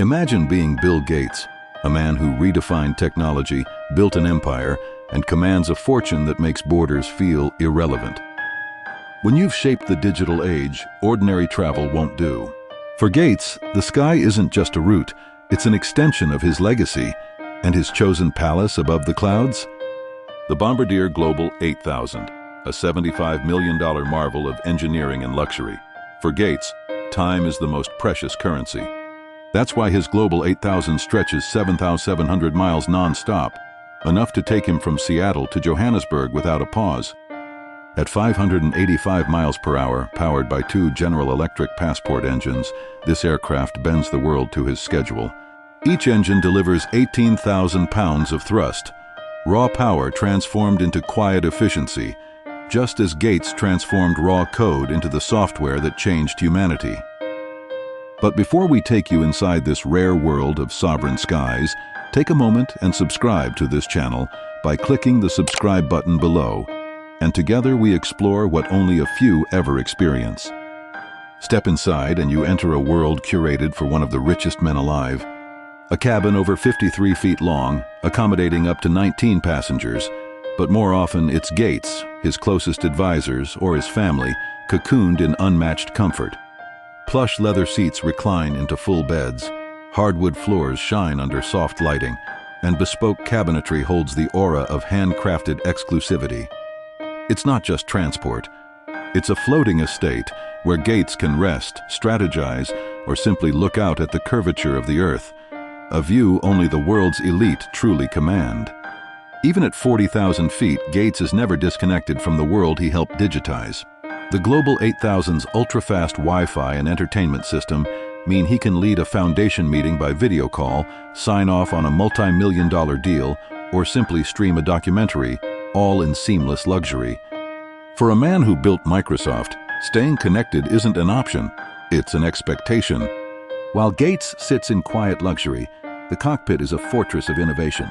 Imagine being Bill Gates, a man who redefined technology, built an empire, and commands a fortune that makes borders feel irrelevant. When you've shaped the digital age, ordinary travel won't do. For Gates, the sky isn't just a route, it's an extension of his legacy and his chosen palace above the clouds. The Bombardier Global 8000, a $75 million marvel of engineering and luxury. For Gates, time is the most precious currency. That's why his Global 8000 stretches 7,700 miles non-stop, enough to take him from Seattle to Johannesburg without a pause. At 585 miles per hour, powered by 2 General Electric Passport engines, this aircraft bends the world to his schedule. Each engine delivers 18,000 pounds of thrust, raw power transformed into quiet efficiency, just as Gates transformed raw code into the software that changed humanity. But before we take you inside this rare world of sovereign skies, take a moment and subscribe to this channel by clicking the subscribe button below. And together we explore what only a few ever experience. Step inside and you enter a world curated for one of the richest men alive. A cabin over 53 feet long, accommodating up to 19 passengers, but more often it's Gates, his closest advisors, or his family, cocooned in unmatched comfort. Plush leather seats recline into full beds, hardwood floors shine under soft lighting, and bespoke cabinetry holds the aura of handcrafted exclusivity. It's not just transport. It's a floating estate where Gates can rest, strategize, or simply look out at the curvature of the earth, a view only the world's elite truly command. Even at 40,000 feet, Gates is never disconnected from the world he helped digitize. The Global 8000's ultra-fast Wi-Fi and entertainment system mean he can lead a foundation meeting by video call, sign off on a multi-million-dollar deal, or simply stream a documentary, all in seamless luxury. For a man who built Microsoft, staying connected isn't an option, it's an expectation. While Gates sits in quiet luxury, the cockpit is a fortress of innovation.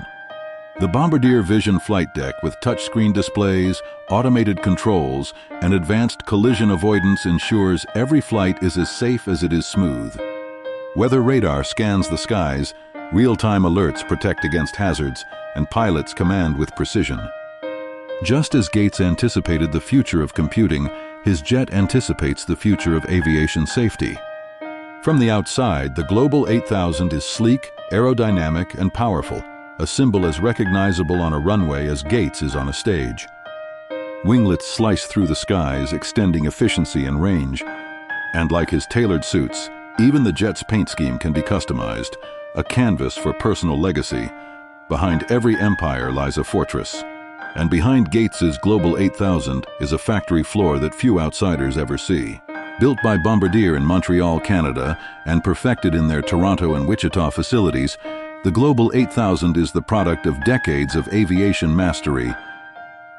The Bombardier Vision flight deck with touchscreen displays, automated controls, and advanced collision avoidance ensures every flight is as safe as it is smooth. Weather radar scans the skies, real-time alerts protect against hazards, and pilots command with precision. Just as Gates anticipated the future of computing, his jet anticipates the future of aviation safety. From the outside, the Global 8000 is sleek, aerodynamic, and powerful, a symbol as recognizable on a runway as Gates is on a stage. Winglets slice through the skies, extending efficiency and range. And like his tailored suits, even the jet's paint scheme can be customized, a canvas for personal legacy. Behind every empire lies a fortress. And behind Gates's Global 8000 is a factory floor that few outsiders ever see. Built by Bombardier in Montreal, Canada, and perfected in their Toronto and Wichita facilities, the Global 8000 is the product of decades of aviation mastery.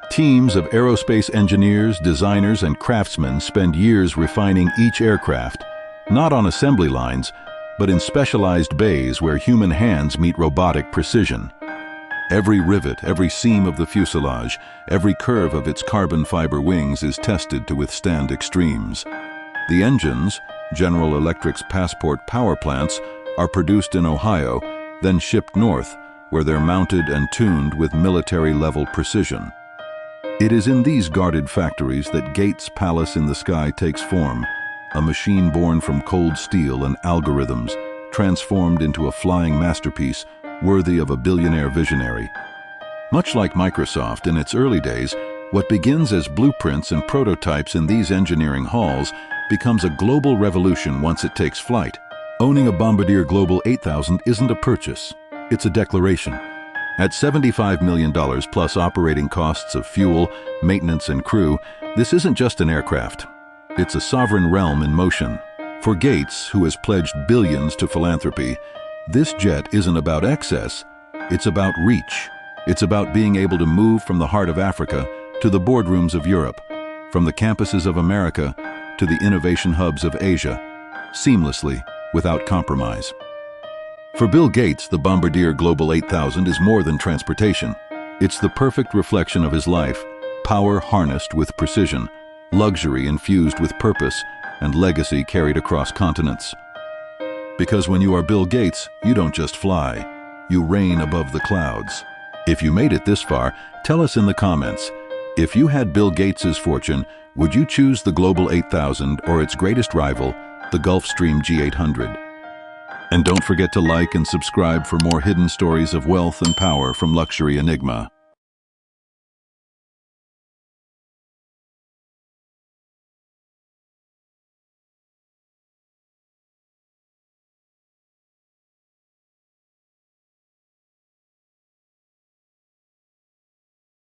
Teams of aerospace engineers, designers, and craftsmen spend years refining each aircraft, not on assembly lines, but in specialized bays where human hands meet robotic precision. Every rivet, every seam of the fuselage, every curve of its carbon fiber wings is tested to withstand extremes. The engines, General Electric's Passport power plants, are produced in Ohio, then shipped north, where they're mounted and tuned with military-level precision. It is in these guarded factories that Gates' palace in the sky takes form, a machine born from cold steel and algorithms, transformed into a flying masterpiece worthy of a billionaire visionary. Much like Microsoft in its early days, what begins as blueprints and prototypes in these engineering halls becomes a global revolution once it takes flight. Owning a Bombardier Global 8000 isn't a purchase, it's a declaration. At $75 million plus operating costs of fuel, maintenance, and crew, this isn't just an aircraft. It's a sovereign realm in motion. For Gates, who has pledged billions to philanthropy, this jet isn't about excess, it's about reach. It's about being able to move from the heart of Africa to the boardrooms of Europe, from the campuses of America to the innovation hubs of Asia, seamlessly, without compromise. For Bill Gates, the Bombardier Global 8000 is more than transportation. It's the perfect reflection of his life, power harnessed with precision, luxury infused with purpose, and legacy carried across continents. Because when you are Bill Gates, you don't just fly, you reign above the clouds. If you made it this far, tell us in the comments, if you had Bill Gates's fortune, would you choose the Global 8000 or its greatest rival, the Gulfstream G800? And don't forget to like and subscribe for more hidden stories of wealth and power from luxury Enigma.